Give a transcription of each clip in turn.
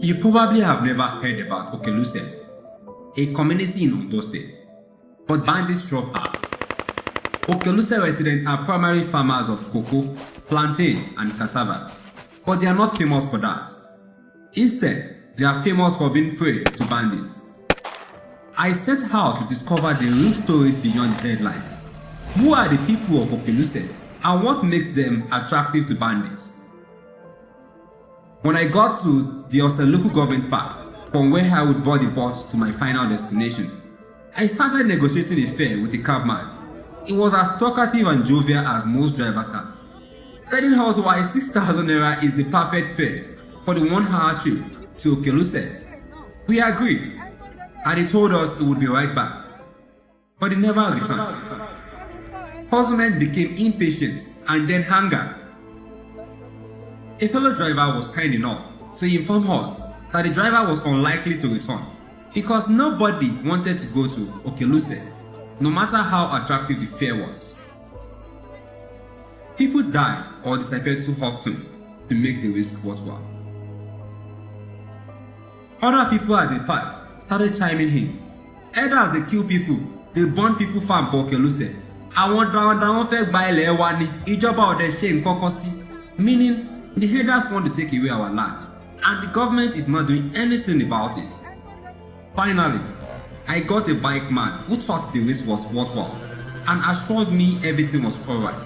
You probably have never heard about Okeluse, a community in Ondo State, but bandits struck hard. Okeluse residents are primarily farmers of cocoa, plantain, and cassava, but they are not famous for that. Instead, they are famous for being prey to bandits. I set out to discover the real stories beyond the headlines. Who are the people of Okeluse, and what makes them attractive to bandits? When I got to the Ondo State local government park, from where I would board the bus to my final destination, I started negotiating a fare with a cabman. It was as talkative and jovial as most drivers are, telling us why 6,000 naira is the perfect fare for the 1-hour trip to Okeluse. We agreed, and he told us he would be right back, but he never returned. Puzzlement became impatience and then anger. A fellow driver was kind enough to inform us that the driver was unlikely to return because nobody wanted to go to Okeluse, no matter how attractive the fare was. People died or disappeared too often to make the risk worthwhile. Other people at the park started chiming in. Either as they kill people, they burn people farm for Okeluse. Àwọn darandaran fẹ́ gba ilẹ̀ wa ni, ìjọba ò dẹ̀ ṣe nǹkan kan sí, meaning the herders want to take away our land, and the government is not doing anything about it. Finally, I got a bike man who thought the risk was worthwhile and assured me everything was alright.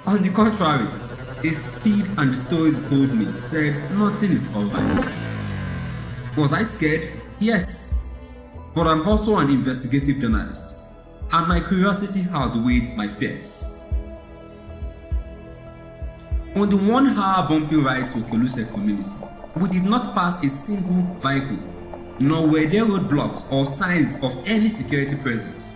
On the contrary, the speed and the stories he told me said nothing is alright. Was I scared? Yes. But I'm also an investigative journalist, and my curiosity outweighed my fears. On the 1-hour bumpy ride to Okeluse community, we did not pass a single vehicle, nor were there roadblocks or signs of any security presence.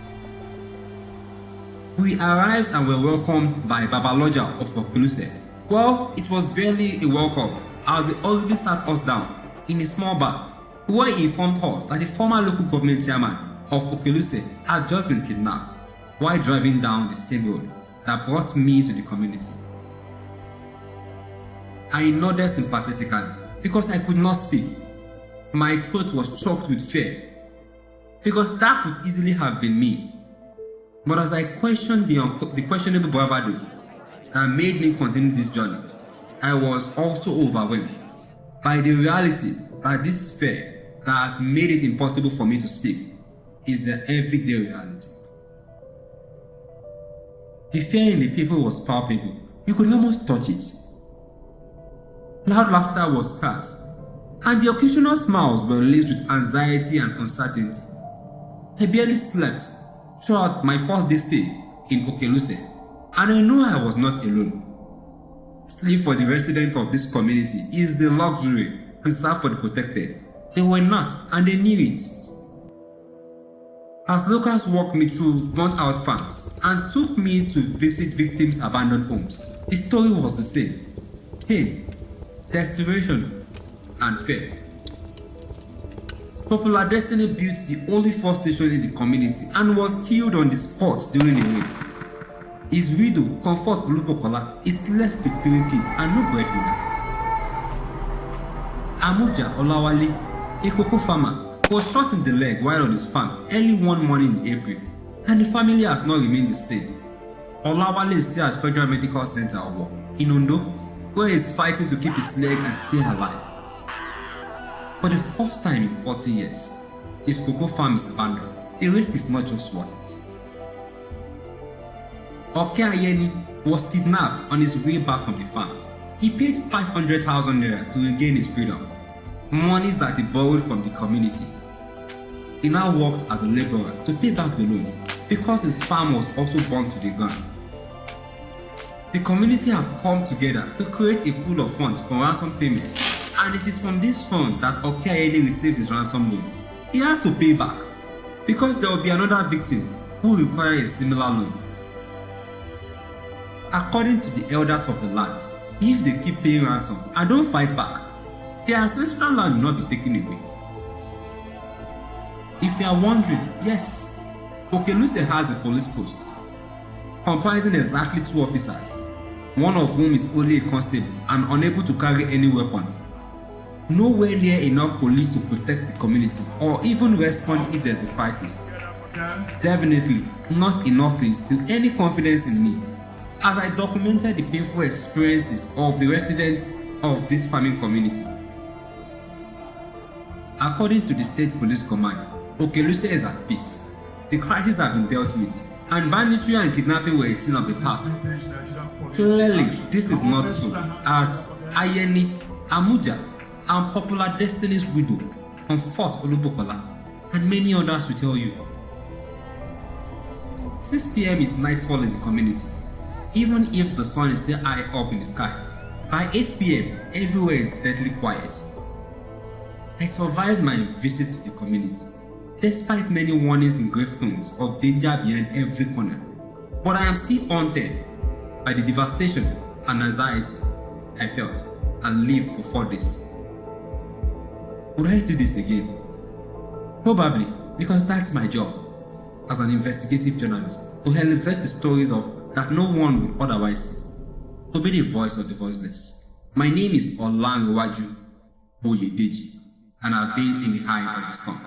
We arrived and were welcomed by Babaloja of Okeluse. Well, it was barely a welcome, as they already sat us down in a small bar, where he informed us that the former local government chairman of Okeluse had just been kidnapped while driving down the same road that brought me to the community. I nodded sympathetically because I could not speak. My throat was choked with fear, because that could easily have been me. But as I questioned the questionable bravado that made me continue this journey, I was also overwhelmed by the reality that this fear that has made it impossible for me to speak is the everyday reality. The fear in the people was palpable. You could almost touch it. Loud laughter was scarce, and the occasional smiles were laced with anxiety and uncertainty. I barely slept throughout my first day stay in Okeluse, and I knew I was not alone. Sleep for the residents of this community is the luxury reserved for the protected. They were not, and they knew it. As locals walked me through burnt-out farms and took me to visit victims' abandoned homes, the story was the same: pain, desperation, and fear. Popular Destiny built the only force station in the community and was killed on the spot during a raid. His widow, Comfort Olupokola, is left with 3 kids and no breadwinner. Amuja Olawale, a cocoa farmer, was shot in the leg while on his farm early one morning in April, and the family has not remained the same. Olawale is still at Federal Medical Center in Ondo, where he is fighting to keep his leg and stay alive. For the first time in 40 years, his cocoa farm is abandoned. The risk is not just worth it. Okeluse was kidnapped on his way back from the farm. He paid 500,000 naira to regain his freedom, monies that he borrowed from the community. He now works as a laborer to pay back the loan because his farm was also burned to the ground. The community have come together to create a pool of funds for ransom payment, and it is from this fund that Okeluse received his ransom loan. He has to pay back because there will be another victim who requires a similar loan. According to the elders of the land, if they keep paying ransom and don't fight back, their ancestral land will not be taken away. If you are wondering, yes, Okeluse has a police post comprising exactly 2 officers, one of whom is only a constable and unable to carry any weapon. Nowhere near enough police to protect the community or even respond if there's a crisis. Definitely not enough to instill any confidence in me as I documented the painful experiences of the residents of this farming community. According to the State Police Command, Okeluse is at peace. The crisis has been dealt with, and banditry and kidnapping were a thing of the past. Clearly, this is not so, as Ayeni, Amuja, and Popular Destiny's widow, Comfort Olubokola, and many others will tell you. 6 p.m. is nightfall in the community, even if the sun is still high up in the sky. By 8 p.m., everywhere is deadly quiet. I survived my visit to the community, despite many warnings in gravestones of danger behind every corner. But I am still haunted by the devastation and anxiety I felt and lived for 4 days. Would I do this again? Probably, because that's my job as an investigative journalist, to elevate the stories of that no one would otherwise see, to be the voice of the voiceless. My name is Olanrewaju Oyedeji, and I've been in the eye of the storm.